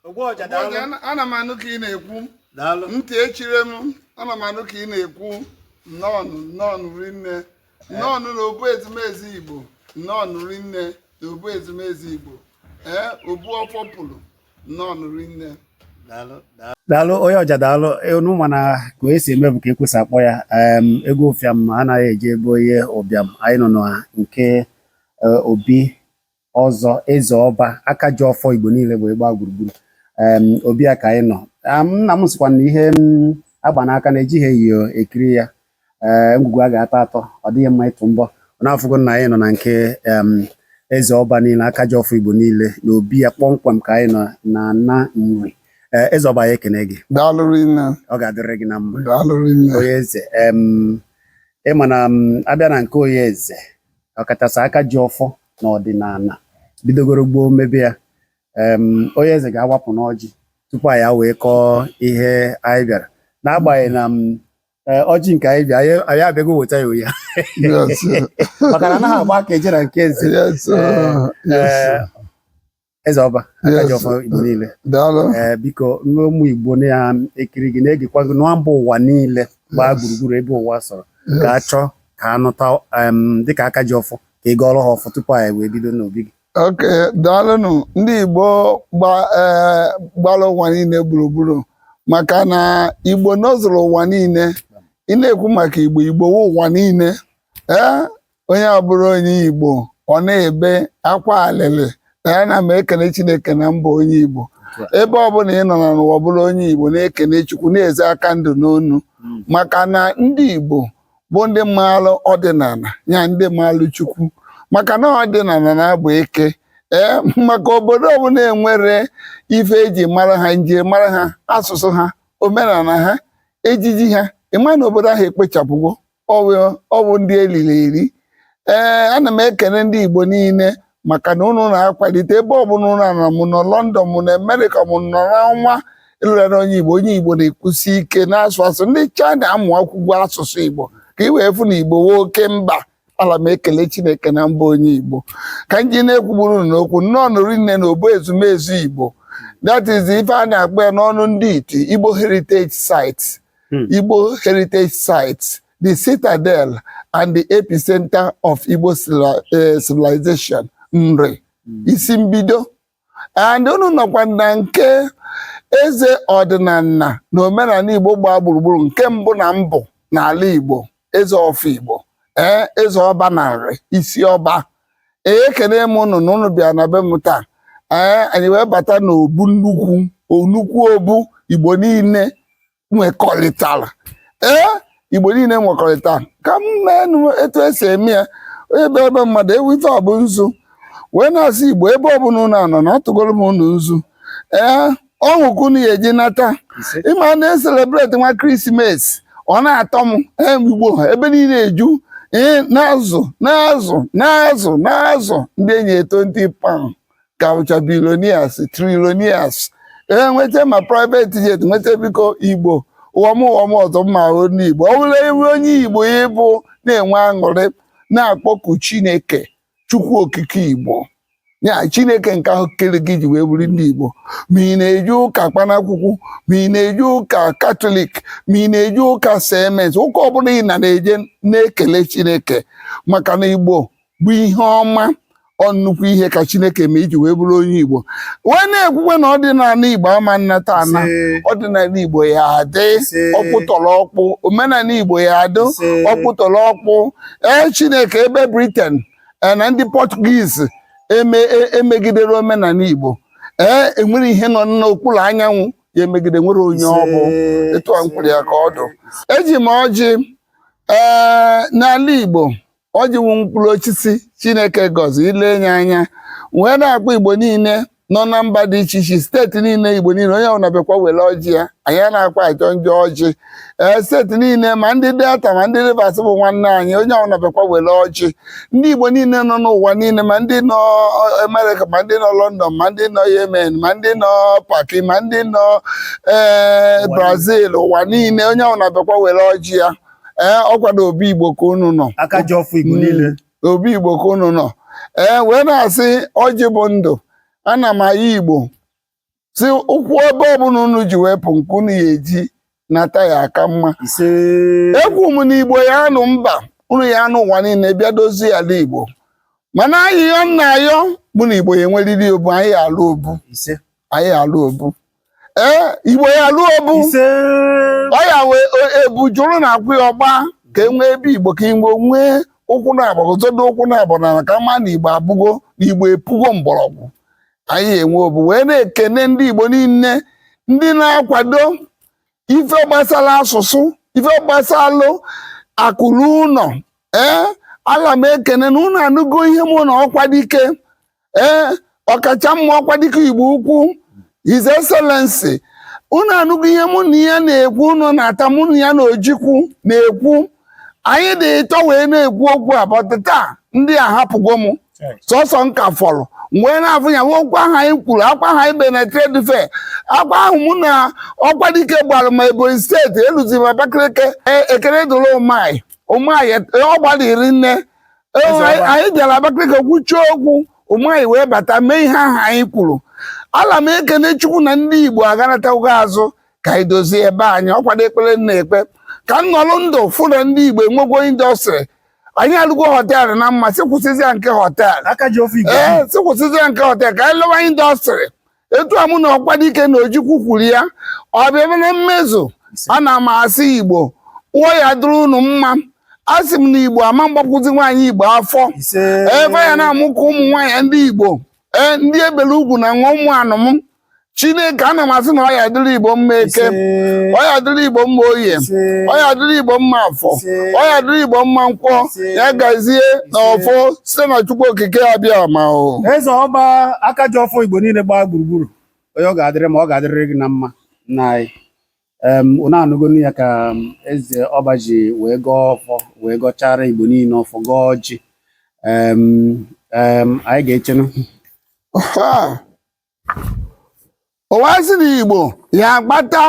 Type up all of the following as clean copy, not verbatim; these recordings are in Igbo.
Ogboja daalụ. Ana m anụ ka ị na-ekwu. Daalụ. Ntị echire m, ana m anụ ka ị na-ekwu. Nnọọ rinne. Nnọọ n'obu ezumezi Igbo. Nnọọ rinne n'obu ezumezi Igbo. Obu ọfọpụlụ. Nnọọ rinne. Daalụ onye ọja daalụ. Unu ma na ka esi eme bụ ka ekwesị akpọ ya. Ego ụfịam anaghị eje ebe onye ụbịam. Anyị nọ na nke Obi Ọzọ Eze Ọba aka ji ọfọ Igbo niile bụ ịgba gburugburu. Obi ya ka anyị nọ. Nna m sịkwa na ihe agba n'aka na-ejighị eyiyo ekiri ya. Ngwugwu a ga-atọ atọ, ọ dịghị mma ịtụ mbọ. Ọ na-afụgo na anyị nọ na nke Eze Ọba niile aka ji ọfọ Igbo niile na Obi ya kpọmkwem ka anyị nọ na nri. Eze Ọba ya ekene gị. Daalụ rinne. Ọ ga-adịrị gị na mma. Daalụ rinne. Onye eze ịma na abịa na nke onye eze ọkachasị aka ji ọfọ na ọdịnala bidogoro gboo mebe ya. Onye eze ga-awapụ n'ọjị tupu anyị wee kọọ ihe anyị bịara, n'agbanyeghị na ọjị nke anyị bịa anyị abịago weta ya ya maka na anaghị agba aka eje na nke eze. Eze Ọba aka ji ọfọ Igbo niile, biko ụmụ Igbo na-ekiri gị na-egekwa gị na mba ụwa niile gbaa gburugburu ebe ụwa sọrọ ga-achọ ka anụta dịka aka ji ọfọ ka ị gọọrọ ha ọfọ tupu anyị wee bido n'obi gị. Ok, daalụnụ ndị Igbo gbara ụwa niile gburugburu, maka na Igbo nọzụrụ ụwa niile. Ị na-ekwu maka Igbo, Igbo wụ ụwa niile. Onye abụrụ onye Igbo ọ na-ebe akwa alịlị na ya na ma ekene Chineke na mba onye Igbo. Ebe ọbụla ị nọ n'ụwa bụrụ onye Igbo na-ekene Chukwu na-eze aka ndụ n'onu, maka na ndị Igbo bụ ndị maalụ ọdịnala ya ndị maalụ Chukwu, maka na ọdịnala na-abụ eke. Maka obodo ọbụla enwere ife eji mara ha, nje mara ha, asụsụ ha, omenala ha, ejiji ha, ịma na obodo ahụ ekpechapụgo ọ bụ ndị eliri eri. Ana m ekene ndị Igbo niile maka na unu na-akwalite ebe ọbụla unu na mụ nọ London, mụ na Amerịka, mụ nọ n'ọnwa ịlụrara onye Igbo na-ekwusi ike na-asụ asụ. Ndị China amụ akwụkwọ asụsụ Igbo ka ị wee fụ na Igbo wee oke mba. Ala m ekele Chineke na mba onye Igbo ka m ji na-ekwugburu n'okwu nnọọ rinne na obu ezumezu Igbo. That is ife a na-akpọ ya n'ọnụ ndị iti Igbo Heritage Site. Igbo Heritage Site, the citadel and the epicenter of Igbo civilization. Nri isi mbido. And unu nọkwa na nke eze ọdịnala na omenala Igbo gbaa gburugburu nke mbụ na mbụ n'ala Igbo, eze ọfọ Igbo, Eze Ọba na Nri isi ọba. Ekene m unu na unu bịa na be m taa. Anyị wee bata n'obu nnukwu obu Igbo niile nwekọrịtara. Igbo niile nwekọrịtara ka m na-enu etu esi eme ya. Onye be ebe mmadụ ewu ife a bụ nzu wee na-asị Igbo ebe ọbụla unu anọ na atụgoro m unu nzu. Ọṅụkụ unu ya eji nata ịma na-eselebreti nwa Krismas. Ọ na-atọ m Igbo ebe niile eju na-azụ ndị enyi 20 pound ka bụcha bilonias trilonias. Nweta ma private jet, nweta biko Igbo ụwa m ọzọ mma onye Igbo. Ọ bụla ewu onye Igbo ịbụ na-enwe aṅụrị na-akpọku Chineke Chukwu okike Igbo ya Chineke nke ahụ kere gị ji wee bụrụ ndị Igbo ma ị na-eje ụka Kpanakwukwu ma ị na-eje ụka Katọlik ma ị na-eje ụka Siemens ụka ọbụla ị na-eje na-ekele Chineke maka na Igbo bụ ihe ọma ọ nnukwu ihe ka Chineke ma iji wee bụrụ onye Igbo wee na-ekwukwe na ọdịnala Igbo ama nnata ana ọdịnala Igbo ya adị ọkpụtọrọ ọkpụ omenala Igbo ya adị ọkpụtọrọ ọkpụ Chineke ebe Britain na ndị Portuguese emegidere omenala Igbo enwere ihe nọ n'okpuru anyanwụ ya emegide nwere onye ọ bụ etu a mkpụrụ ya ka ọ dụ eji m ọjị n'ala Igbo ọjị wụ mkpụrụ osisi Chineke gọzi ile nye anya wee na-akpọ Igbo niile nọ na mba dị iche iche steeti niile Igbo niile onye ọbụla bịakwa were ọjị ya anyị na-akpa achọ njọ ọjị steeti niile ma ndị Delta ma ndị Rivers bụ nwanne anyị onye ọbụla bịakwa were ọjị ndị Igbo niile nọ n'ụwa niile ma ndị nọ Amerịka ma ndị nọ London ma ndị nọ Yemen ma ndị nọ Paki ma ndị nọ Brazil ụwa niile onye ọbụla bịakwa were ọjị ya ọkwado obi Igbo ka unu nọ aka ji ọfụ Igbo niile obi Igbo ka unu nọ wee na-asị ọjị bụ ndụ ana m aya Igbo si ụkwụ ebe ọbụla unu ji wepụ nke unu ya eji nata ya aka mma ekwu m na Igbo ya anụ mba unu ya anụ ụwa niile bịa dozie ala Igbo mana ahịhịa nna ayọ bụ na Igbo ya enweriri obu anyị alụ obu anyị alụ obu Igbo ya alụ obu ọ ya wee ebu jụrụ na akwụ ya ọgba ka e nwee ebe Igbo ka Igbo nwee ụkwụ na-abọ zodo ụkwụ na-abọ na ka ma na Igbo abụgo na Igbo epugo mgbọrọgwụ anyị enwe obu wee na-ekene ndị Igbo niile ndị na-akwado ife gbasara asụsụ ife gbasalụ akụrụ ụlọ ala m ekene na unu anụgo ihe mụ na Ọkwadike ọkacha mma Ọkwadike Igbo ukwu His Excellency unu anụgo ihe mụ na ya na-ekwu unu na-ata mụ na ya na Ojikwu na-ekwu anyị dị ịtọ wee na-ekwu okwu abọtị taa ndị ahapụgo m sọsọ nka fọrọ mgbe na-afụ ya okwu ahụ anyị kwuru akwa ahụ anyị be na trade fair akwa ahụ mụ na Ọkwadike gbara ma Ebonyi steeti eluzi m Abakaliki ekele dụrụ ụmụanyị ọ gbalịrị nne anyị bịara Abakaliki kwuchie okwu ụmụanyị wee bata mee ihe ahụ anyị kwuru ala m ekene Chukwu na ndị Igbo aganatago azụ ka anyị dozie ebe anyị ọkwado ekpere na-ekpe ka m nọrọ ndụ fụ na ndị Igbo enwego indọstrị anyị alụgo họteelụ na mma si kwụsịzịa nke họteelụ si kwụsịzịa nke họteelụ ka anyị lụwa indọstrị etu a mụ na Ọkwadike na Ojikwu kwuru ya ọ bịa na mmezu ana m asị Igbo ụọ ya dịrị unu mma asị m na Igbo ama mgbakwụzi nwaanyị Igbo afọ ebe ya na-amụkọ ụmụ nwaanyị ndị Igbo ndị ebele ugwu na nwa ụmụ anụm Chineke ana m asị na ọ ya dịrị Igbo mma eke ọ ya dịrị Igbo mma oye ọ ya dịrị Igbo mma afọ ọ ya dịrị Igbo mma nkwọ ya gazie na ọfọ site na Chukwu okike abịa ma o eze ọba aka ji ọfọ Igbo niile gbaa gburugburu onye ọ ga-adịrị ma ọ ga-adịrị gị na mma na unu anụgonu ya ka eze ọba ji wee gọọ ọfọ wee gọchara Igbo niile ọfọ gọọ ọjị anyị ga-echenụ ụwa sị na Igbo ya agbata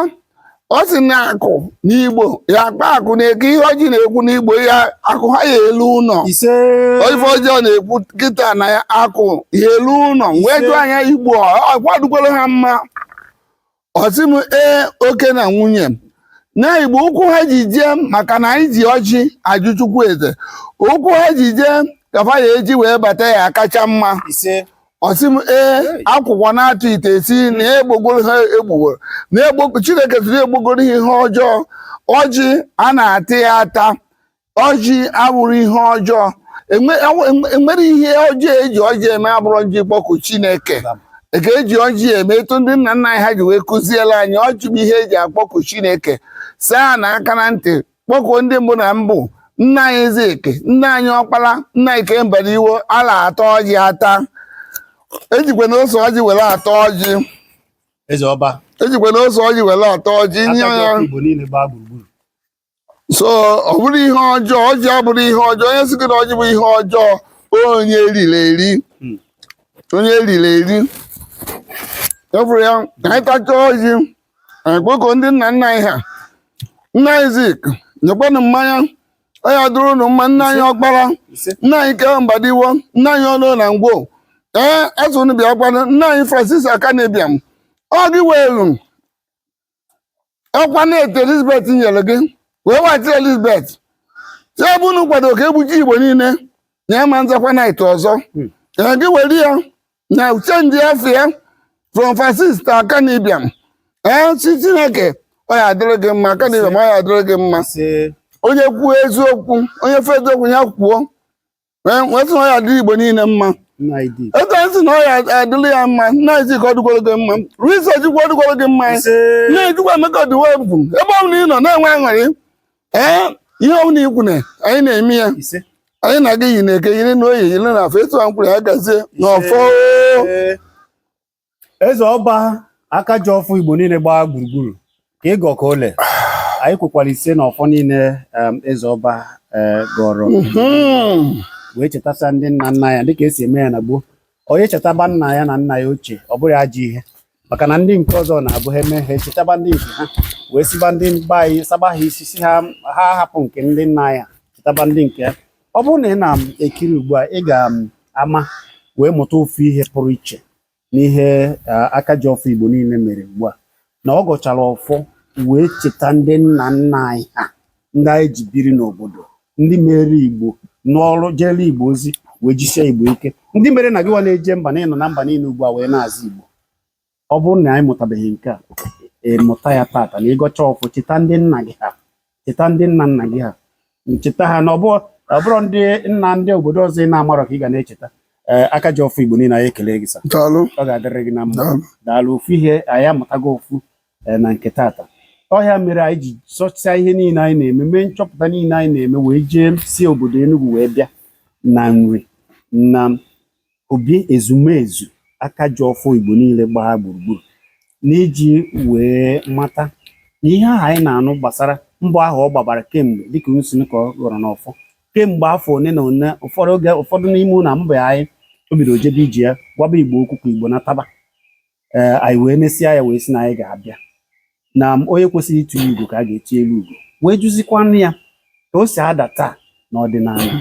ọ sị na akụ n'Igbo ya akpa akụ na-eke ihe ọjị na-ekwu n'Igbo ya akụ ha ya elu ụlọ ife ọjọọ na-ekwu kịta na ya akụ ya elu ụlọ wee jụọ anya Igbo ọkwadukwere ha mma ọsị m oke na nwunye na Igbo ụkwụ ha ji jee maka na anyị ji ọjị ajụ Chukwu eze ụkwụ ha ji jee kafa ya eji wee bata ya kacha mma ọsị m akwụkwọ na-atụ ite esi na egbogoro ha egbugboro na Chineke siri egbogoro ihe ọjọọ ọjị a na-ata ya ata ọjị abụrụ ihe ọjọọ enwere ihe ọjọọ eji ọjị eme abụrụ nji kpọkụ Chineke ka eji ọjị eme etu ndị nna nna anyị ha ji wee kụziela anyị ọjị bụ ihe eji akpọkụ Chineke saa na aka na ntị kpọkụ ndị mbụ na mbụ nna anyị Ezeke nna anyị Ọkpara nna anyị Kembariwo ala ata ọjị ata ejikwa na ose ọjị were atọ ọjị ejikwa na ose ọjị were atọ ọjị nye ya so ọ bụrụ ihe ọjọọ ọjị abụrụ ihe ọjọọ onye sị gị na ọjị bụ ihe ọjọọ onye eriri eri onye eriri eri efuru ya anyị tacha ọjị anyị kpọkọ ndị nna nna anyị ha nna anyị Zik nyekwanụ mmanya onye dụrụ unu mma nna anyị Ọkpara nna anyị Kembariwo nna anyị Ọnụ na Ngwo azụ unu bịa kwanụ nna anyị Francis Akanebiam ọ gị welu ọkwa na-ete Elizabeth nyere gị wee wachiri Elizabeth si ebe unu kwado ka egbuchi Igbo niile na ya ma nzakwa na ite ọzọ gị were ya na chenji afọ ya from Francis Akanebiam si Chineke ọ ya adịrị gị mma Akanebiam ọ ya adịrị gị mma onye kwuo eziokwu onye fe eziokwu ya kwuo nwesị na ọ ya adịrị Igbo niile mma ete nsị na ọ ya adịrị ya mma nna ezi ka ọ dịgworo gị mma Risa jikwa ọ dịgworo gị mma na-ejikwa Emeka Ọdịwegwu ebe ọbụla ị nọ na-enwe aṅụrị ihe ọbụla ikwune anyị na-eme ya anyị na-aga iyi na eke yiri na oyi yiri na afọ etu nkwuru ya gazie n'ọfọ eze ọba aka ji ọfụ Igbo niile gbaa gburugburu ka ịgọ ka ole anyị kwekwara ise na ọfọ niile eze ọba gọrọ wee chetasịa ndị nna nna ya dịka esi eme ya na gboo onye chetaba nna ya na nna ya ochie ọ bụrụ ajọ ihe maka na ndị nke ọzọ na-abụ ha eme ha echetaba ndị nke ha wee siba ndị mba anyị saba ha isi si ha hapụ nke ndị nna ya chetaba ndị nke ya ọ bụrụ na ị na-ekiri ugbu a ị ga-ama wee mụta ofu ihe pụrụ iche n'ihe aka ji ọfọ Igbo niile mere ugbu a na ọ gọchara ọfọ wee cheta ndị nna nna anyị ha ndị anyị ji biri n'obodo ndị mere Igbo n'ọrụ jere Igbo ozi wee jisie Igbo ike ndị mere na gị nwa na-eje mba n'ịnọ na mba niile ugbu a wee na-azụ Igbo ọ bụrụ na anyị mụtabeghị nke a ịmụta ya tata na ịgọcha ọfọ cheta ndị nna gị ha cheta ndị nna nna gị ha ncheta ha na ọ bụrụ ndị nna ndị obodo ọzọ ị na-amarọ ka ị ga na-echeta aka ji ọfọ Igbo niile anyị ekele gị sa ọ ga-adịrị gị na mma daalụ ofu ihe anyị amụtago ofu na nke tata ọhịa mere anyị ji sọchaa ihe niile anyị na-eme mee nchọpụta niile anyị na-eme wee jee si obodo Enugu wee bịa na nri na obi ezumezu aka ji ọfọ Igbo niile gbaa gburugburu n'iji wee mata na ihe ahụ anyị na-anụ gbasara mbọ ahụ ọ gbabara kemgbe dịka nsị ka ọ ghọrọ n'ọfọ kemgbe afọ one na one ụfọdụ n'ime na mba anyị o bido jebe iji ya gwaba Igbo okwu ka Igbo nataba anyị wee mesịa ya wee sị na anyị ga-abịa na onye kwesịrị ịtụrụ Igbo ka a ga-eti elu Igbo wee jụzikwanụ ya ka o si ada taa n'ọdịnala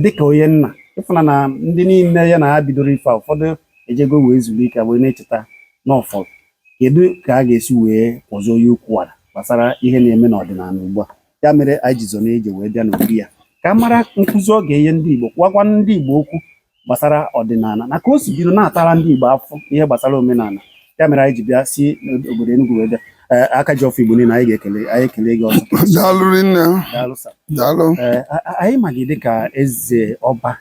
dịka onye nna ịfụna na ndị niile ya na ha bidoro ife ụfọdụ ejego wee zuru ike wee na-echeta n'ọfọ kedu ka a ga-esi wee ọzọ onye okwu ala gbasara ihe na-eme n'ọdịnala ugbu a ya mere anyị jizo na-eje wee bịa n'obi ya ka mara nkụzi ọ ga-enye ndị Igbo kwakwa ndị Igbo okwu gbasara ọdịnala na ka o si bido na-atara ndị Igbo afọ ihe gbasara omenala ya mere anyị ji bịa si obodo Enugu wee bịa aka ji ọfọ Igbo niile anyị ekele gị ọzọ anyị magị dịka eze ọba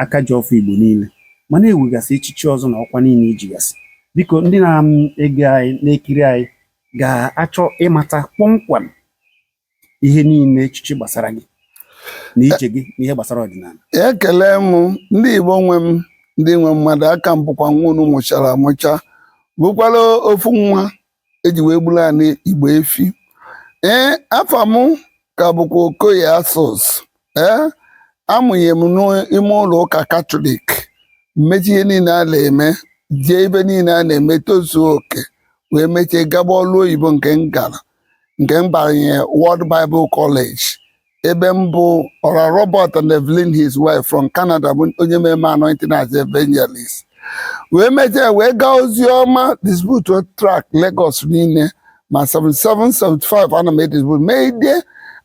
aka ji ọfọ Igbo niile mana ewegasị echichi ọzọ na ọkwa niile ijigasị biko ndị na-ege anyị na-ekiri anyị ga-achọ ịmata kpọmkwem ihe niile echichi gbasara gị na iche gị n'ihe gbasara ọdịnala. Ekele m ndị Igbo nwe m ndị nwe mmadụ aka m bụkwa nwa unu mụchara amụcha bụkwara ofu nwa eji wee gburu anyị Igbo efi afa m ka bụkwa Okoye Asos amụnye m n'ime ụlọ ụka Katọlik mmechi ihe niile a na-eme jee ebe niile a na-eme tozuo oke wee mechie gaba ọrụ oyibo nke m gara nke m banye World Bible College ebe m bụ ọra Robert and Evelyn his wife from Canada bụ onye mere anointing as evangelist wee mechie wee gaa ozi ọma distribute track Lagos niile ma 77-75 ana m edistribute mee ide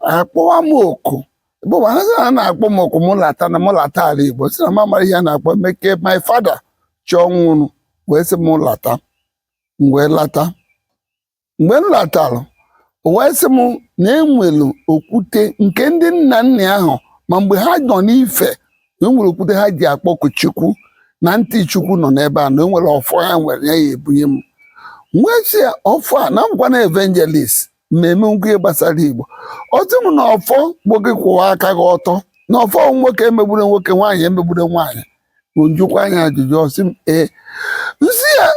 akpọwa m oku bụ a na-akpọ m oku mụ lata na mụ lata ala Igbo si na mamara ihe a na-akpọ meke my father chọọ nwụrụ wee sị m lata wee lata mgbe m latalụ wee sị m na enwelu okwute nke ndị nna nna ahụ ma mgbe ha nọ n'ife na enwere okwute ha ji akpọku Chukwu na ntị Chukwu nọ n'ebe a na enwere ọfọ ya nwere ya ebunye m wee sị ọfọ a na mbụkwa na evangelist mmemme nkwu gbasara Igbo otu m na ọfọ gbogi kwụwa aka gị ọtọ na ọfọ nwoke emegburu nwoke nwaanyị emegburu nwaanyị bụ njụkwa anya ajụjụ ọsị m nsị ya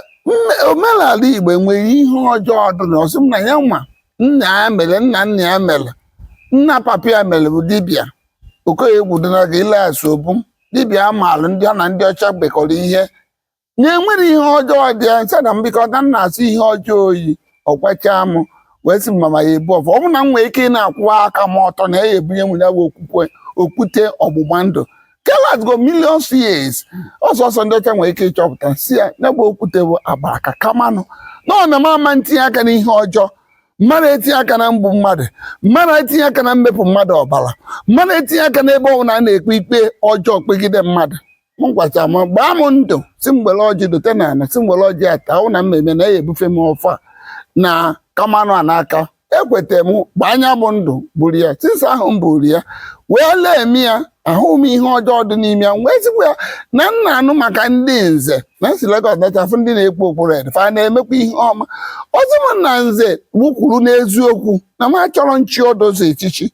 omenala Igbo enweghị ihe ọjọọ dị na ọsị m na ya nwa nna ya mere nna nna ya mere nna papa ya mere bụ dibịa Okoye egwudona gị ileghachị obu dibịa amaalụ ndị ọ na ndị ọcha bekọrọ ihe na-enwere ihe ọjọọ dị ya nsa na mbikọta nna asị ihe ọjọọ oyi ọkwacha m wee sị mama ya ebu ọfọ ọ bụ na m nwee ike ị na-akwụwa aka m ọtọ na ya ebunye m ya bụ okwute ọgbụgba ndụ Kelat go millions years ọsọsọ ndị ọcha nwere ike ịchọpụta si ya n'ebe okwute bụ agbara ka kamanụ na ọ na-ama ntinye aka n'ihe ọjọọ, mmadụ etinye aka na mgbu mmadụ, mmadụ etinye aka na mmepụ mmadụ ọbara, mmadụ etinye aka n'ebe ọbụla a na-ekpe ikpe ọjọọ kpegide mmadụ. M gwacha m gbaa m ndụ si mgbele ọjị dote na ana si mgbele ọjị ata ahụ na mmemme na ya ebufe m ọfa na kamanụ a n'aka. Ekwete m gba anya bụ ndụ buru ya sinsa ahụ m buru ya wee lee ya ahụ m ihe ọjọọ dị n'ime ya wee zikwa ya na nna anụ maka ndị nze na si Lagos nachafụ ndị na-ekpo okpuru ed fa na-emekwa ihe ọma. Ọzọ m na nze wukwuru n'eziokwu na m achọrọ nchi odozi echichi.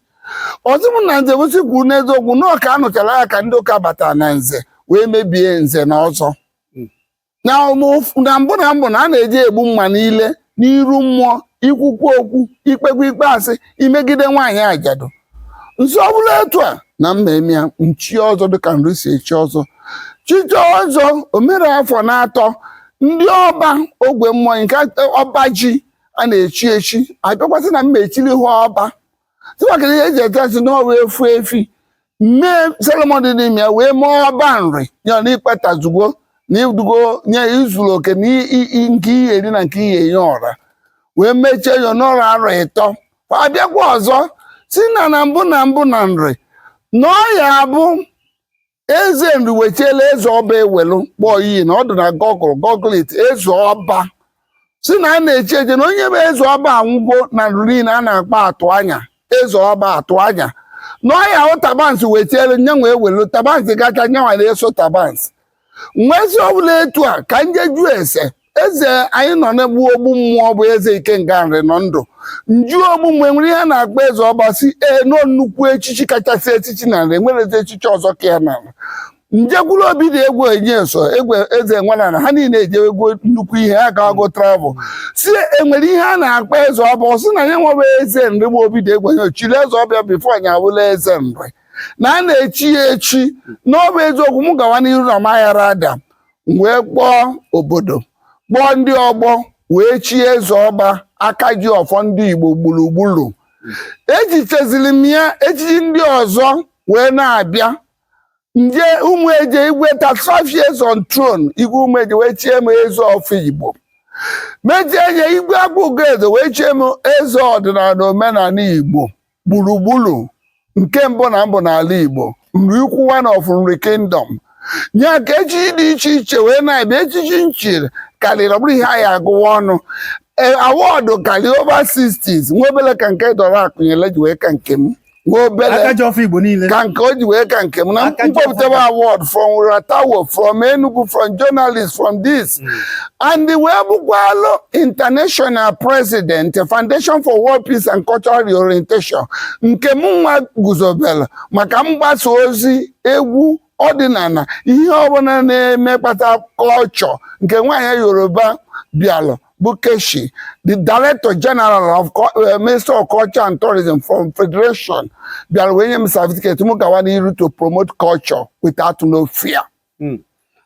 Ọzọ m na nze wụsị kwuru n'eziokwu na ọka anụchara ya ka ndị ụka batara na nze wee mebie nze na ọzọ. Na mbụ na a na-eji egbu mma niile n'iru mmụọ, ikwukwu okwu, ikpekwa ikpe asị, imegide nwaanyị ajadu. Nso ọ bụla etu a na mmemme ya nchi ọzọ dịka nri si echi ọzọ. Chiche ọzọ o mere afọ na-atọ ndị ọba ogwe mmụọ nke ọba ji a na-echi echi abịakwasị na mma echiri hụ ọba tụwakịrị ihe eji etesi n'ọwa efu efi mee Solomon dị n'ime ya wee mee ọba nri ya na ikpetazugbo na idugo nye izuru oke na nke ihe eri na nke ihe enye ọra wee mechie ya n'ọrụ arọ ịtọ. Abịakwa ọzọ si na mbụ na nri na ọ ya bụ eze nri wechiela eze ọba ewelu kpọọ iyi na ọ dị na gọgụlit eze ọba si na a na-echi eche na onye bụ eze ọba anwụgo na nri niile a na-akpa atụ anya eze ọba atụ anya na ọ ya hụ tabansị wechiela nyanwa ewelu tabansị gacha nyanwa na-eso tabansị nwezi ọbụla etu a ka njeju ese eze anyị nọ na-egbu ogbu mmụọ bụ eze Ikenga Nri nọ ndụ nju ogbu mmụọ nwere ihe a na-akpọ eze ọba si nọ nnukwu echichi kachasị echichi na nri nwere eze echichi ọzọ ka ya na njekwuru obi dị egwu enye so egwe eze nwana na ha niile ejewe egwu nnukwu ihe ha ga-agụ travel si enwere ihe a na-akpọ eze ọba ọ sị na ya nwebe eze nri bụ obi dị egwu enye ochiri eze ọbịa bifo anyị abụla eze nri na a na-echi ya echi n'ọbụ eziokwu m gawa n'iru na maghara ada wee kpọọ obodo kpọọ ndị ọgbọ wee chie eze ọba aka ji ọfọ ndị Igbo gburugburu. Ejicheziri m ya echichi ndị ọzọ wee na-abịa nje ụmụ eje igwe 35 years on throne igwe ụmụ eje wee chie m eze ọfọ Igbo mechie nye igwe Agbụgo eze wee chie m eze ọdịnala omenala Igbo gburugburu nke mbụ n'ala Igbo nri ukwu one of Nri Kingdom nye ka echichi dị iche iche wee na-abịa. Echichi nchiri karịrị ọ bụrụ ihe anyị agụwa ọnụ awọdụ karịrị over 60s nwa obele ka nke dọrọ akụnyele ji wee ka nke m nwa obele ka nke o ji wee ka nke m na mkpọpụtaba award from Ratawo from Enugu from journalists from this and wee bụkwalụ international president Foundation for World Peace and Cultural Reorientation nke m nwa guzobere maka mgbasa ozi egwu ọdịnala ihe ọbụla na-emekpata kọlchọ nke nwaanyị Yoruba bịalụ bụ Keshi the Director General of Minister of Culture and Tourism from Federation bịara wee nye m certificate m gawa n'iru to promote culture without no fear.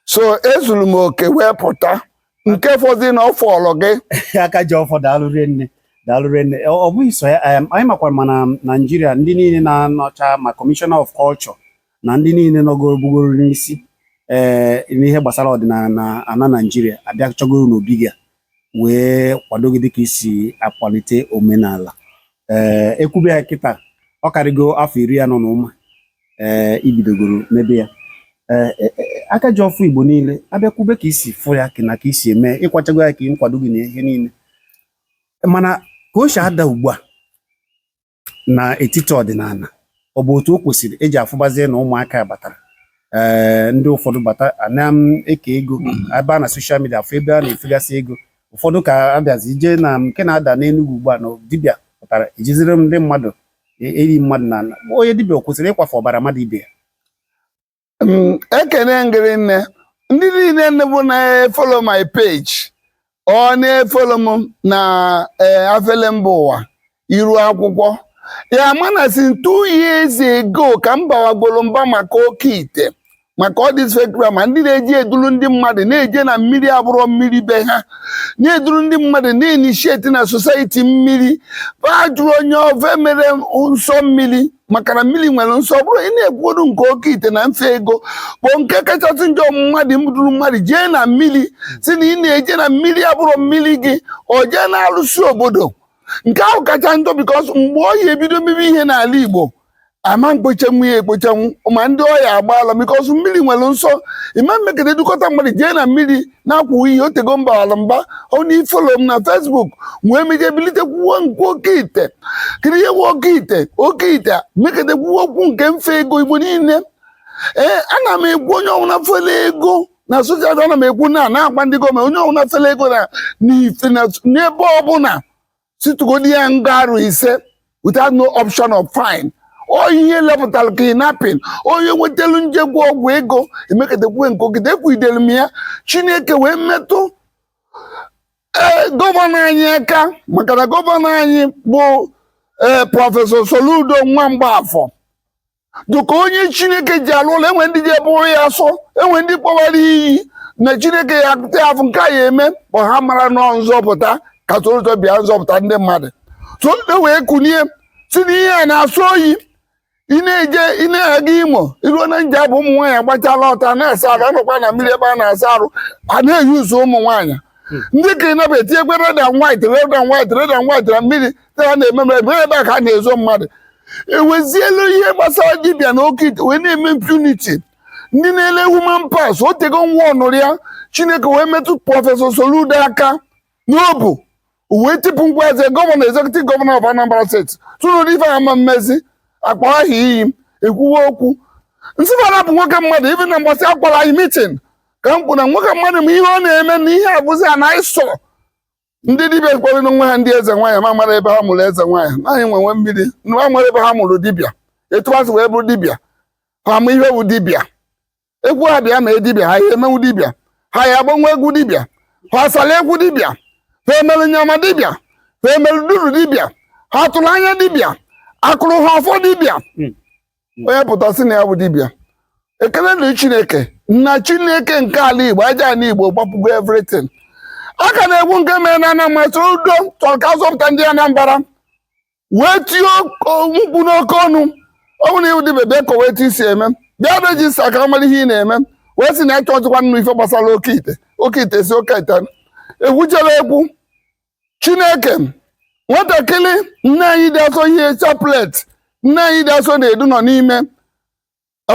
So ezuru m oke wee pụta nke fọdụ na ọfọlọ gị aka ji ọfọ daalụ nne ọ bụghị so ya anyị makwara ma na Nigeria ndị niile na-anọcha ma Commissioner of Culture na ndị niile nọgoro bugoro n'isi n'ihe gbasara ọdịnala na ana Nigeria abịa chọgoro n'obi gị wee kwado gị dịka isi akwalite omenala ekwube ya kịta ọ karịgo afọ 40 na ụma ibidogoro n'ebe ya aka ji ọfọ Igbo niile abịakwube ka isi fụ ya na ka isi eme ịkwachago ya ka nkwado gị na ihe niile mana ka o si ada ugbu a na etiti ọdịnala ọ bụ otu o kwesịrị eji afụbazie na ụmụaka batara ndị ụfọdụ bata na-eke ego ebe a na soshal midia afọ ebe a na-efegasị ego ụfọdụ ka abịazi ije na nke na-ada n'Enugu ugbu a na dibịa pụtara ejiziri ndị mmadụ eri mmadụ na onye dibịa o kwesịrị ịkwafe ọbara mmadụ ibe ya. Ekene ngiri nne ndị niile nne bụ na-efolo my page ọ na-efolo m na afele mba ụwa iru akwụkwọ ya mana si 2 years ago ka m bawagolo mba maka oke ite maka ọ dị fake prayer ma ndị na-eji eduru ndị mmadụ na-eje na mmiri abụrụ mmiri be ha na-eduru ndị mmadụ na-initiate na society mmiri ha jụrụ onye ofe mere nsọ mmiri maka na mmiri nwere nsọ bụrụ ị na-ekwuru nke oke ite na mfe ego bụ nke kachasị njọ mmadụ duru mmadụ jee na mmiri si na ị na-eje na mmiri abụrụ mmiri gị o jee na-alụsi obodo nke ahụ kacha njọ bikos mgbe ọ ya ebido mebe ihe n'ala Igbo ama mkpochenwu ya ekpochenwu ma ndị ọya agbaala bikos mmiri nwere nsọ ịma mmekede dukọta mmadụ jee na mmiri na-akwụ iyi otego mba ala mba ọ na ifolo m na Facebook wee meje bilite kwuo nke oke ite kiri ihe nwe oke ite mekede kwuo okwu nke mfe ego Igbo niile ana m ekwu onye ọbụla fele ego na soshal ana m ekwu na-agba ndị gọọmenti onye ọbụla fele ego n'ebe ọbụla situgodi ya nga arụ 5 without no option of fine ihe lepụtara kidnapping onye nwetelu njegwa ọgwụ ego emekedekwe nke ogide ekwidelu m ya Chineke wee metụ gọvanọ anyị aka maka na gọvanọ anyị bụ prọfesọ Soludo Nwamgbafọ dụka onye Chineke ji alụ ụlọ enwe ndị ji ebụrụ ya asọ enwe ndị kpọwara iyi na Chineke ya akụta afụ nke a ya eme bụ ha mara nọ nzọpụta ka Soludo bịa nzọpụta ndị mmadụ Soludo wee kunie si na ihe a na-asọ oyi ị na-aga Imo iruo na nje bụ ụmụ nwaanyị agbachala ọta na-asa arụ anọkwa na mmiri ebe a na-asa arụ a na-eyi ụzọ ụmụ nwaanyị ndị ka ị naba etinyekwe red and white na mmiri ha na-eme ebe a ka a na-ezo mmadụ ewezielu ihe gbasara dibịa na oke ite wee na-eme impunity ndị na-ele human pass otego nwa ọnụrụ ya Chineke wee metụ prọfesọ Soludo aka n'obu wee tipụ ngwa eze gọvanọ executive gọvanọ of Anambra steeti tụrụ ife ama mmezi akpa ahụ iyi ekwuwe okwu nsịfara bụ nwoke mmadụ ife na mgbasị akwara anyị mitin ka m kwụ na nwoke mmadụ ma ihe ọ na-eme na ihe abụzi a na-ịsọ ndị dibịa kpọrọ nwa ha ndị eze nwaanyị ma mara ebe ha mụrụ eze nwaanyị naanyị nwenwe mmiri nwa mara ebe ha mụrụ dibịa etu asị wee bụrụ dibịa ha ma ihe bụ dibịa egwu ha bịa ma edibịa ha ihe emenwu dibịa ha ya agbanwe egwu dibịa ha asala egwu dibịa ha emerụ nyama dibịa ha emerụ duru dibịa ha tụrụ anya dibịa akụrụ ha ọfọ dibịa onye pụtasị na ya bụ dibịa ekele dịrị Chineke na Chineke nke ala Igbo aja ala Igbo gbapụgo everything aka na-egwu nke mere na Anambra Soludo chọrọ ka azọpụta ndị Anambra wee tie mkpu n'oke ọnụ ọ bụrụ na iwu dibịa bịa kowe etu isi eme bịa rejista ka amara ihe ị na-eme wee sị na ya chọọchịkwa nnụ ife gbasara oke ite si oke ite egwuchere egwu Chineke nwatakịrị nne anyị dị asọ ihe chaplet nne anyị dị asọ na-edu nọ n'ime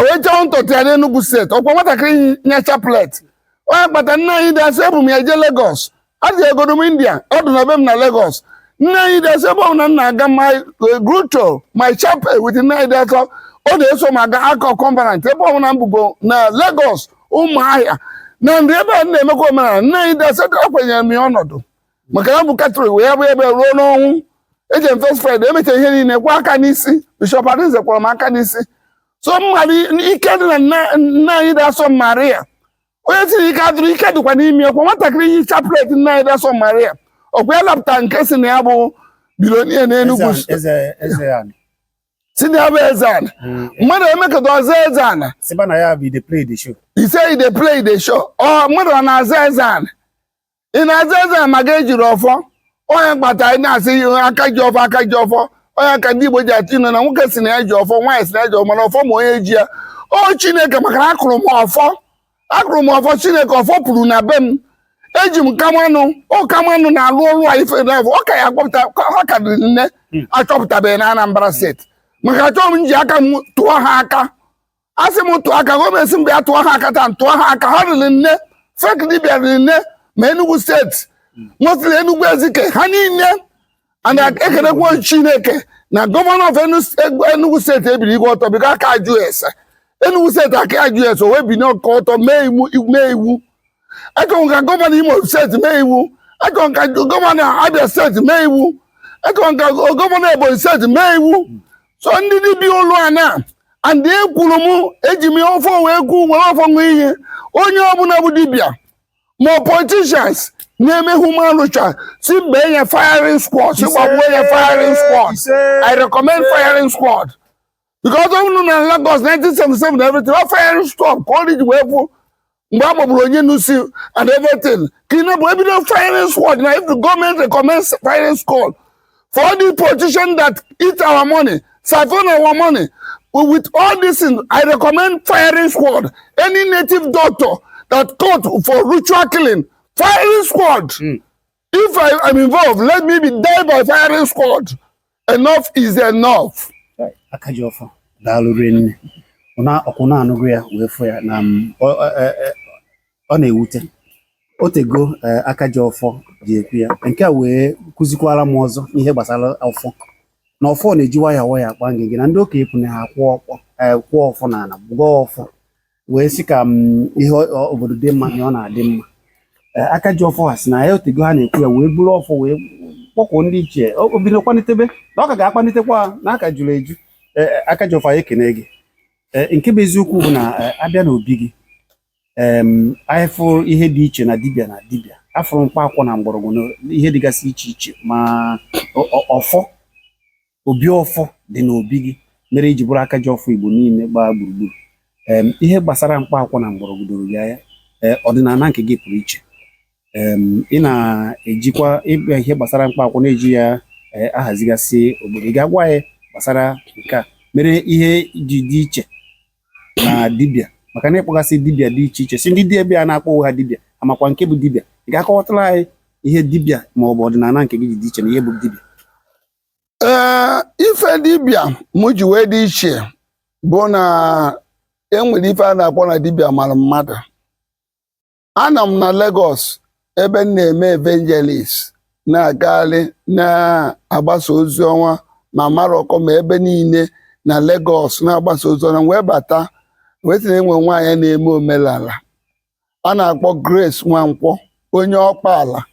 wee chọọ ntụtụ ya n'Enugu steeti ọkwa nwatakịrị nye chaplet onye kpata nne anyị dị asọ ebu m ya jee Lagos adị egodom India ọ dị na be m na Lagos nne anyị dị asọ ebe ọ na nna aga my grotto my chapel with nne anyị dị asọ ọ na-eso m aga akọ conference ebe ọ na mbugo na Lagos Ụmụahịa na nri ebe a na-emekwa omenala nne anyị dị asọ ọ kwenyere m ya ọnọdụ maka ya bụ Katọlik wee bụ ebe ruo n'ọnwụ eji m first Friday emecha ihe niile kwa aka n'isi Bishọp Arinze kwara m aka n'isi so mmadụ ike dị na nne anyị dị asọ Maria onye tiri ike adụrụ ike dịkwa n'ime ọkwa nwatakịrị yi chaplet nne anyị dị asọ Maria ọkwa ya lapụta nke si na ya bụ bilonia n'Enugu si na ya bụ Eze-Ana mmadụ emekọta ọzọ Eze-Ana ise i dey play the show ọ mmadụ ọ na-aza Eze-Ana ị na-aza Eze-Ana ma ga-ejiri ọfọ onye kpata anyị na-asị aka ji ọfọ onye aka ndị Igbo ji atụ ino na nwoke si na ya ji ọfọ nwaanyị si na ya ji ọfọ mana ọfọ ma onye ji ya o Chineke maka na akụrụ m ọfọ Chineke ọfọ pụrụ na be m eji m kamanụ kamanụ na-alụ ọrụ a ife n'afọ ọ ka ya akpọpụta ọ ka dịrị nne achọpụtabeghị na Anambra steeti maka achọrọ m ji aka m tụọ ha aka asị m tụọ aka gọọmenti mgbe ya tụọ ha aka taa tụọ ha aka ha rịrị nne fek dibịa rịrị nne ma Enugu steeti nwetara Enugu Ezike ha niile ana ekelekwa Chineke na gọvanọ of Enugu steeti ebiri igwe ọtọ bigo aka ajụ ese Enugu steeti aka ajụ ese o wee binye ọka ọtọ mee iwu achọrọ ka gọvanọ Imo steeti mee iwu achọrọ ka gọvanọ Abia steeti mee iwu achọrọ ka gọvanọ Ebonyi steeti mee iwu so ndị dibịa ụlọ ana and ekwuru m eji m ọfọ wee kwu were ọfọ ṅụọ ihe onye ọbụla bụ dibịa ma politicians na-eme human ritual si mgbe nye firing squad si gbagbuo nye firing squad I recommend firing squad because of na Lagos 1977 and everything, our firing squad, college where Mbaba Bronye Nusi and everything. Kina Boy don't firing squad. Now if the government recommends firing squad for all the politicians that eat our money, siphon our money, with all this things, I recommend firing squad. Any native doctor that caught for ritual killing, firing squad. If I am involved, let me be dead by firing squad. Enough is enough. Akajiofo daalụ rinne ọkụna anụgụ ya wee fụ ya na ọ na-ewute otego Akajiofo ji ekwu ya nke a wee kụzikwara m ọzọ ihe gbasara ọfọ na ọfọ na-eji waya akpa ngịgị na ndị okenye kwune ha kwụọ ọfọ na ana bụgo ọfọ wee sị ka ihe obodo dị mma na ọ na-adị mma Akajiofo ha sị na ya otego ha na-ekwu ya wee bụrụ ọfọ wee kpọkwụ ndị ichie obido kwanitebe na ọ ka ga-akpanitekwa na aka juru eju Akajiofo anyị ekene gị nke bụ eziokwu bụ na abịa n'obi gị anyị fụrụ ihe dị iche na dibịa afụrụ mkpa akwụkwọ na mgbọrọgwụ na ihe dịgasị iche iche ma obi ọfọ dị n'obi gị mere iji bụrụ Akajiofo Igbo niile gbaa gburugburu ihe gbasara mkpa akwụkwọ na mgbọrọgwụ doro gị anya ọdịnala nke gị pụrụ iche ị na-ejikwa ịbịa ihe gbasara mkpa akwụkwọ na-eji ya ahazigasị obodo. Ị ga-agwa ya gbasara nke a mere ihe ji dị iche na dibịa maka na ịkpọgasị dibịa dị iche iche si ndị dibịa na-akpọ ha dibịa amakwa nke bụ dibịa. Ị ga-akọwatara anyị ihe dibịa ma ọ bụ ọdịnala nke gị dị iche na ihe bụ dibịa? Ife dibịa mụ ji wee dị iche bụ na enwere ife a na-akpọ na dibịa mara mmadụ. Ana m na Lagos ebe m na-eme evangelist na-agagharị na-agbasa ozi ọma ma Maroko ma ebe niile na Lagos na-agbasa ozi ọma wee bata wee sị na enwe nwaanyị na-eme omenala a na-akpọ Grace Nwankwọ onye Ọkpala,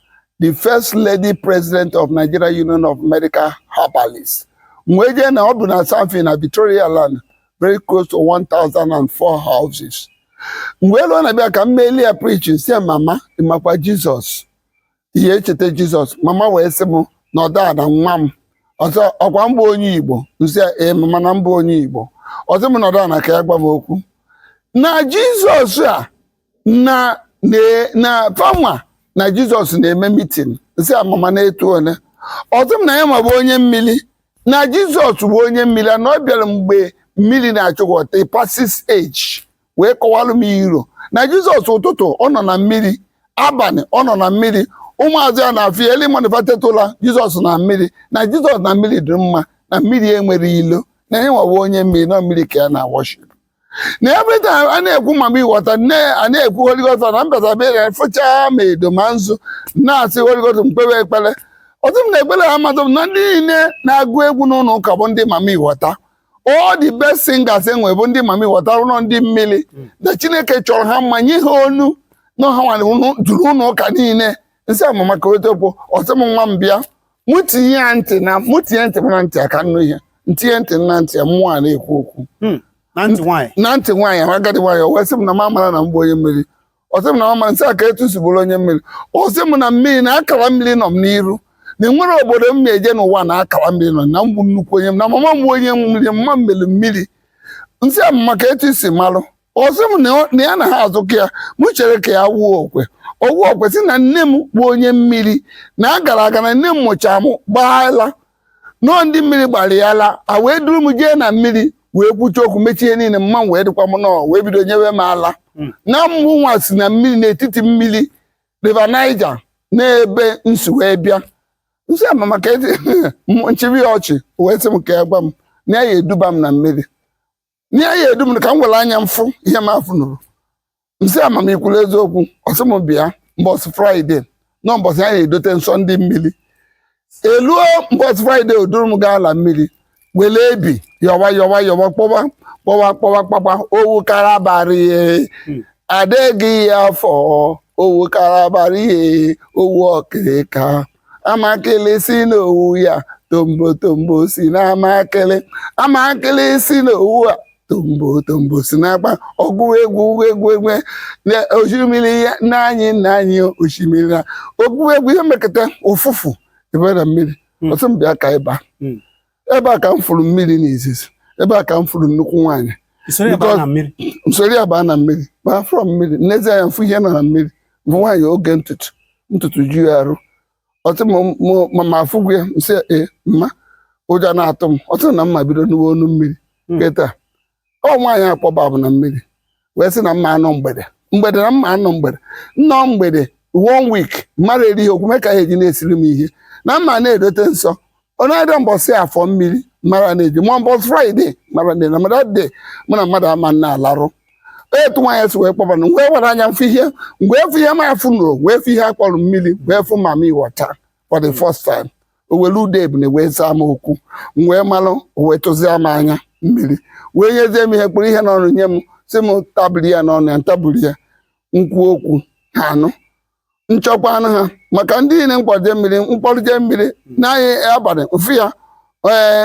the first lady president of Nigeria Union of Medical Herbalists. Mgbe jee na ọ bụ na Sanfin na Victoria Land, very close to 1,004 houses. Mgbe elu na-abịa ka m meeli ya preaching si mama ịmakwa Jizọs ihe echeta Jizọs. Mama wee sị m na ọdada nwa m ọzọ ọkwa mbụ onye Igbo nsị mama na mbụ onye Igbo ọzọ m nọdụ na ka ya gwa m okwu na Jizọs a na fanwa na Jizọs na-eme meeting nsị mama na-etu one ọzọ m na ya ma bụ onye mmiri na Jizọs bụ onye mmiri na ọ bịara mgbe mmiri na-achụgọta passes age wee kọwalụ m iro na Jizọs ụtụtụ ọ nọ na mmiri, abalị ọ nọ na mmiri, ụmụazụ ya na-afụ eli manifatetụla Jizọs na mmiri na Jizọs na mmiri dị mma na mmiri enwere ilo na ihe nwawa onye mmiri na mmiri ka ya na worship na everytime a na-ekwu mama ịghọta a na-ekwu Holy Ghost na mbatabe fụchaa ma edo ma nzu na-asị Holy Ghost mkpewe ekpere ọtụ m na-ekpere ha mmadụ na ndị niile na-agụ egwu n'ụlọ ụka bụ ndị mama ịghọta. All the best singers enwe bụ ndị mama ịghọta ụlọ ndị mmiri na Chineke chọrọ ha mma nye ha onu na ha juru ụlọ ụka niile nsị amama ka wetepụ ọsị m nwa m bịa mụ tinye ntị na ntị aka nnu ihe ntinye ntị na ntị ya mmụọ na-ekwu okwu na ntị nwaanyị agadi nwaanyị o wee sị m na m amara na mbụ onye mmiri ọsị m na mama nsị aka etu si bụrụ onye mmiri ọsị m na mmiri na akara mmiri nọ m n'iru na enwere obodo m na-eje n'ụwa na akara mmiri nọ na mbụ nnukwu onye m na mama m onye mmiri mma mmiri mmiri nsị amama ka etu si malụ ọsị m na ya na ha azụkọ ya mụ chere ka ya wuo okwe owu okwesị na nne m bụ onye mmiri na agara aga na nne m mụcha m gbaala nọọ ndị mmiri gbara ya la a wee duru m jee na mmiri wee kwucha okwu mechie niile mma wee dịkwa m nọọ wee bido nyewe m ala na mbụ nwa si na mmiri n'etiti mmiri River Niger na-ebe nsi wee bịa nsị amama ka nchiri ya ọchị wee sị m ka ya gwa m na ya eduba m na mmiri na ya edu m ka m were anya m fụ ihe m afụ nụrụ nsị amama ikwuru eziokwu ọsị m bịa mbọsị Fraịde nọ mbọsị anyị na-edote nsọ ndị mmiri eluo mbọsị Fraịde oduru m gaa ala mmiri wele ebi yọwa kpọwa owu karabari adịghị ya afọ owu karabari owu ọkịrịka amakịlị si n'owu ya tombo si na amakịlị si n'owu a tombo si na-agba ọgụ egwu osimiri ya nna anyị osimiri na ọgụ egwu ihe mekata ụfụfụ ebe na mmiri ọsọ m bịa ka ebe a ka m fụrụ mmiri n'izizi ebe a ka m furu nnukwu nwaanyị Isoro ya baa na mmiri. nsori ya baa na mmiri baa from mmiri n'ezie ya mfu ihe nọ na mmiri bụ nwaanyị oge ntutu ju ya arụ ọtụ ma afụgwu ya nsị mma ụjọ na-atụ m ọtụ na mma bido n'uwe onu mmiri kịta ọ nwaanyị akpọba bụ na mmiri wee sị na mma anọ mgbede na mma anọ mgbede nnọọ mgbede 1 week mmadụ erighị okwu mee ka ya eji na-esiri m ihe na mma na-edote nsọ ọ na-ede mbọsị afọ mmiri mara na-eji ma mbọsị fraịde mara na madade mụ na mmadụ ama na-alarụ etu nwaanyị si wee kpọba na wee were anya mfe ihe mgbe efu ihe ma afụ nụrụ wee fụ ihe akpọrọ mmiri wee fụ mama iwọta for the first time o were ude ebune wee saa m okwu m wee malụ o wee tụzie m anya mmiri wee nyezie m ihe kpụrụ ihe n'ọnụ nye m si m tabiri ya n'ọnụ ya ntabiri ya nkwu okwu ha anụ nchọkwa anụ ha maka ndị niile mkpọje mmiri mkpọrụje mmiri n'anyị abalị mfu ya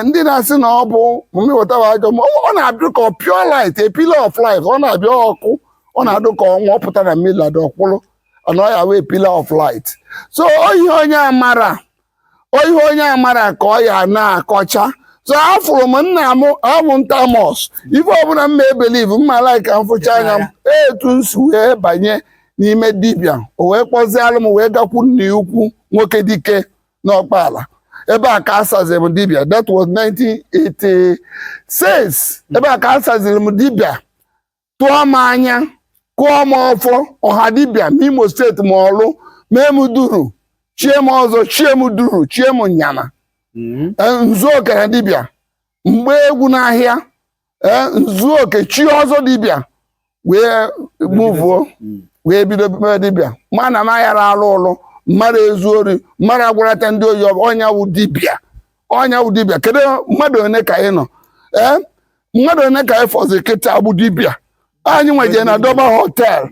ndị na-asị na ọ bụ mmewetawa ajọ ọ na-abịa ka pure light a pillar of light ọ na-abịa ọkụ ọ na-adụ ka ọnwa ọ pụta na mmiri lada ọkpụrụ ọnọ ya wee pillar of light so oyihe onye amara ka ọ ya na-akọcha so afụrụ m nna m abụ ntamos ife ọbụla mma ebelive mma laika mfụcha anya m etu nsi wee banye n'ime dibịa o wee kpọzialụ m wee gakwu nna ukwu nwoke dike n'ọkpala ebe a ka asaziri m dibịa that was 1986 ebe a ka asaziri m dibịa tụọ m anya kụọ m ọfọ ọha dibịa n'Imo steeti ma ọlụ mee m duru chie m ọzọ chie m duru chie m nyama nzuoke na dibịa mgbe egwu n'ahịa nzuoke chi ọzọ dibịa wee muvuo wee bido mee dibịa mana m aghara alụ ụlụ mmadụ ezu ori mmadụ agwarata ndị oyi ọnya wụ dibịa kedu mmadụ one ka ị nọ mmadụ one ka ị fọzi kịta agbụ dibịa anyị nweje na Doba hotel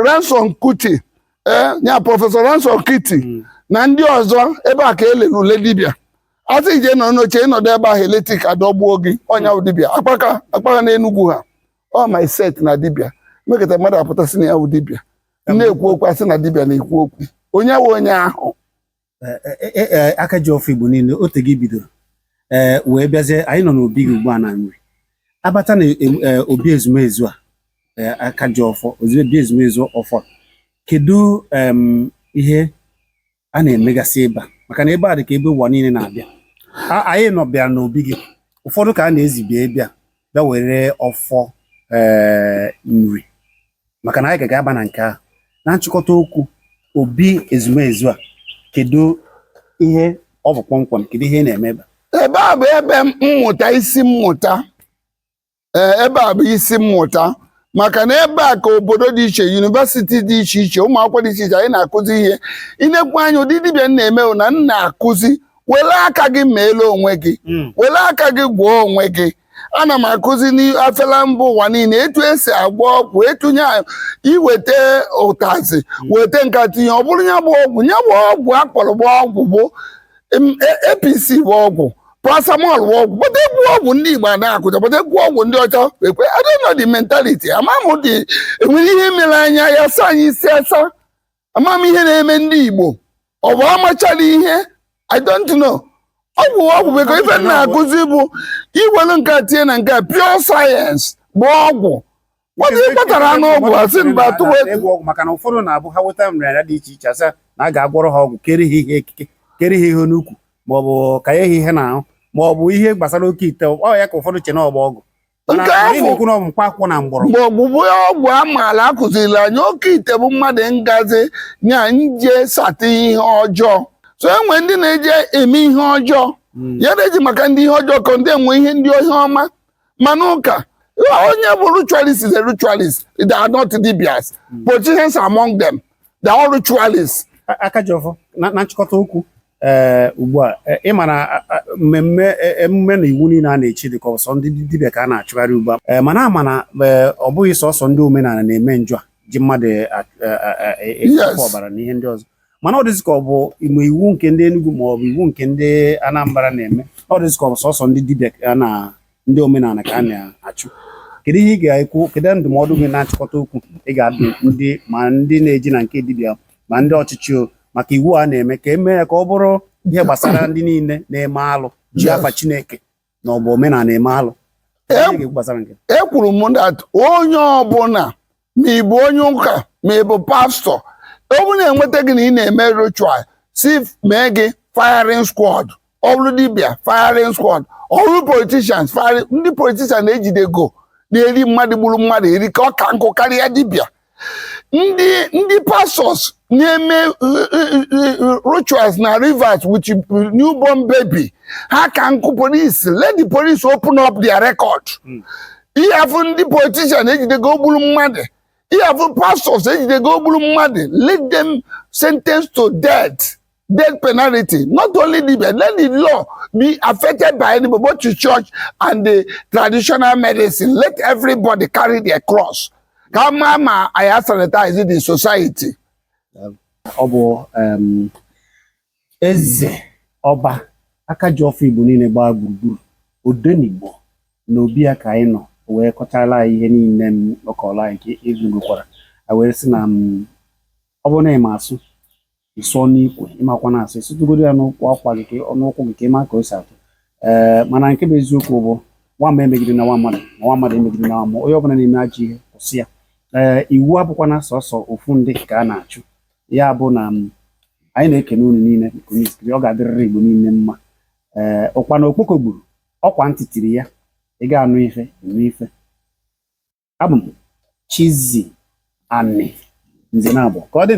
Ransom Kuti nya prọfesọ Ransom Kuti na ndị ọzọ ebe a ka elere ule dibịa asị ije nọ n'oche ịnọdụ ebe ahụ eletrik adọgbuo gị ọnya wụ dibịa akpaka na Enugu ha ọ my set na dibịa mekata mmadụ apụtasị na ya wụ dibịa na-ekwu okwu asị na dibịa na-ekwu okwu onye wụ onye ahụ aka ji ọfụ Igbo niile ote gị bidoro wee bịazie anyị nọ n'obi gị ugbu a na nri abata na obi ezumezu a aka ji ọfọ obi ezumezu ọfọ kedu ihe a na-emegasị ebe a maka na ebe a dị ka ebe ụwa niile na-abịa anyị nọ bịara n'obi gị ụfọdụ ka a na-ezibịa bịa were ọfọ nri maka na anyị ga-aba na nke ahụ na nchịkọta okwu obi ezumezu a kedu ihe ọ bụ kpọmkwem kedu ihe na-eme ebe a bụ ebe mmụta isi mmụta ebe a bụ isi mmụta maka na ebe a ka obodo dị iche yunivesiti dị iche iche ụmụ akwụkwọ dị iche iche anyị na-akụzi ihe inekwu anya ụdị dibịa na-eme na m na-akụzi were aka gị meela onwe gị were aka gị gwọọ onwe gị ana m akụzi n'afela mba ụwa niile etu esi agba ọgwụ etunye iweta ụtazi weta nkata ihe ọ bụrụ ya bụ ọgwụ akpọrọ gba ọgwụ bụ APC bụ ọgwụ paracetamol bụ ọgwụ bụta egwu ọgwụ ndị Igbo na-akụja bụta egwu ọgwụ ndị ọcha ekwe I don't know the mentality ama m dị enwere ihe mere anya ya sa anyị isi asa ama m ihe na-eme ndị Igbo ọ bụ amachara ihe I don't know ọgwụ beko ife na-akụzi bụ iwelu nke tie na nke pure science bụ ọgwụ nwata ịkpatara n'ọgwụ asị mba tụwa maka na ụfọdụ na-abụ ha weta nrịanrịa dị iche iche asa na a ga-agwọrọ ha ọgwụ kere ha ihe n'ukwu maọbụ ka ya ihe n'ahụ maọbụ ihe gbasara oke ite ọ ya ka ụfọdụ che na ọgba ọgwụ nke ahụ na mkpa akwụ na mgbọrọ mgbe ọgbụgbụ ọgwụ amaala akụziri anyị oke ite bụ mmadụ ngazi nya nje sata ihe ọjọọ so enwe ndị na-eje eme ihe ọjọọ ya na-eji maka ndị ihe ọjọọ ka ndị enwe ihe ndị ihe ọma mana ụka onye bụ ritualist is a ritualist they are not dibias politicians among them they are all ritualists. aka ji ọfọ na nchịkọta okwu ugbu a ịma na emume na iwu niile a na-echi dị ka ọsọ ndị dibịa ka a na-achụgharị ugbu a mana ama na ọ bụghị sọsọ ndị omenala na-eme njọ a ji mmadụ ekepụ ọbara na ihe ndị ọzọ mana ọ dịzị ka ọ bụ iwu nke ndị Enugu ma ọ bụ iwu nke ndị Anambra na-eme ọ dịzị ka ọ bụ sọsọ ndị dibịa na ndị omenala ka a na-achụ kedu ihe ị ga-ekwu kedu ndụmọdụ gị na-achịkọta okwu ị ga-adụ ndị na-eji na nke dibịa ma ndị ọchịchị maka iwu a na-eme ka eme ya ka ọ bụrụ ihe gbasara ndị niile na-eme alụ ji afa Chineke na ọ bụ omenala eme alụ gbasara nke ekwuru m that onye ọbụla ma ị bụ onye ụka ma ị bụ pastọ ọ bụrụ na-enweta gị na ị na-eme ritual si mee gị firing squad ọrụ dibịa firing squad ọrụ politicians firing ndị politicians na-ejide go na-eri mmadụ gburu mmadụ eri ka ọ ka nkụ karịa dibịa ndị pastors na-eme rituals na rivers with newborn baby ha ka nkụ police let the police open up their record ihe afụ ndị politicians ejidego gburu mmadụ ihe afụ pastors ejidego gburu mmadụ let them sentence to death penalty not only dibia let the law be affected by anybody both the church and the traditional medicine let everybody carry their cross kama ma I sanitize the society. Ọ bụ eze ọba aka ji ọfọ Igbo niile gbaa gburugburu Odenigbo na obi ya ka anyị nọ wee kọchala anyị ihe niile m ọkọla anyị nke ezugokwara wee sị na ọ bụrụ na ị ma asụ ịsụọ n'ikwe ịmakwa na asụ ịsụtụgodo ya n'ụkwụ akwa gị n'ụkwụ gị ka ịma ka o si atụ mana nke bụ eziokwu bụ nwamba emegide na nwa mmadụ na nwa mmadụ emegide na nwa mmụọ onye ọbụla na-eme ajọ ihe kwụsị ya iwu abụkwa na sọsọ ofu ndị ka a na-achụ ya bụ na anyị na-ekene unu niile ọ ga-adịrịrị Igbo niile mma ọkwa na okpoko gburu ọkwa ntị tiri ya ị ga-anụ ife nụ ife abụ m Chizzy Ani Nze na abụọ ka ọ dị